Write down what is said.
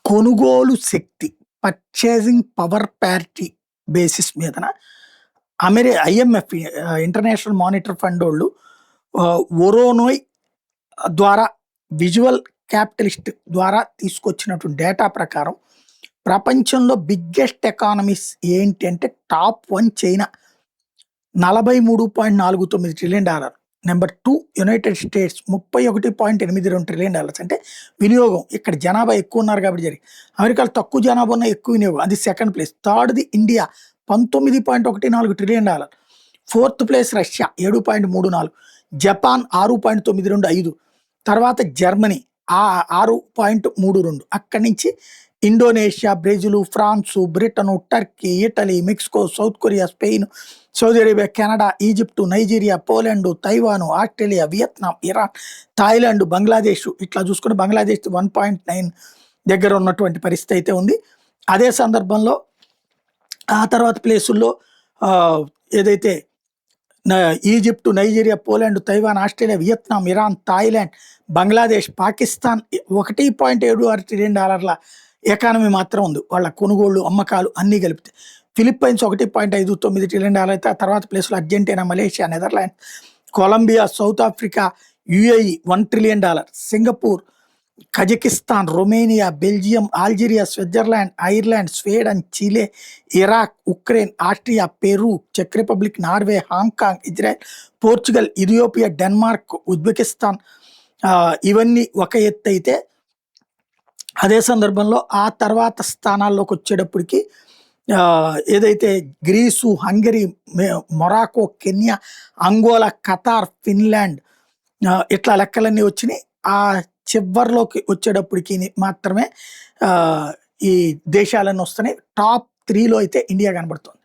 కొనుగోలు శక్తి, purchasing power parity basis మీదన ఐఎంఎఫ్ ఇంటర్నేషనల్ మానిటరీ ఫండోళ్ళు వోరోనోయ్ ద్వారా విజువల్ క్యాపిటలిస్ట్ ద్వారా తీసుకొచ్చినటువంటి డేటా ప్రకారం ప్రపంచంలో బిగ్గెస్ట్ ఎకానమీస్ ఏంటి అంటే top 1 China $43.49 trillion. Number 2 United states $31.82 trillion. అంటే వినియోగం ఇక్కడ జనాభా ఎక్కువ ఉన్నారు కాబట్టి జరిగింది. అమెరికాలో తక్కువ జనాభా ఉన్న ఎక్కువ వినియోగం, అది సెకండ్ ప్లేస్. థర్డ్ది India $19.14 trillion. Fourth place Russia 7.34, Japan 6.925, తర్వాత జర్మనీ 6.32. అక్కడి నుంచి Indonesia, Brazil, France, Britain, Turkey, Italy, Mexico, South Korea, Spain, Saudi Arabia, Canada, Egypt, Nigeria, Poland, Taiwan, Australia, Vietnam, Iran, Thailand, Bangladesh, ఇట్లా చూసుకుంటే బంగ్లాదేశ్ 1.9 దగ్గర ఉన్నటువంటి పరిస్థితి అయితే ఉంది. అదే సందర్భంలో ఆ తర్వాత ప్లేసుల్లో ఏదైతే Egypt, Nigeria, Poland, Taiwan, Australia, Vietnam, Iran, Thailand, Bangladesh, Pakistan $1.76 trillion economy మాత్రం ఉంది. వాళ్ళ కొనుగోళ్లు, అమ్మకాలు అన్నీ కలిపితే. ఫిలిప్పైన్స్ $1.59 ట్రిలియన్ అయితే ఆ తర్వాత ప్లేస్లో Argentina, Malaysia, Netherlands, Colombia, South Africa, UAE $1 trillion, Singapore, Kazakhstan, Romania, Belgium, Algeria, Switzerland, Ireland, Sweden, Chile, Iraq, Ukraine, Austria, Peru, చెక్ Republic, Norway, Hong Kong, Israel, Portugal, Ethiopia, Denmark, Uzbekistan, ఇవన్నీ ఒక ఎత్తు అయితే అదే సందర్భంలో ఆ తర్వాత స్థానాల్లోకి వచ్చేటప్పటికి ఏదైతే Greece, Hungary, Morocco, Kenya, Angola, Qatar, Finland, ఇట్లా లెక్కలన్నీ వచ్చినాయి. ఆ చివరిలోకి వచ్చేటప్పటికి మాత్రమే ఈ దేశాలన్నీ వస్తున్నాయి. టాప్ 3లో అయితే ఇండియా కనబడుతుంది.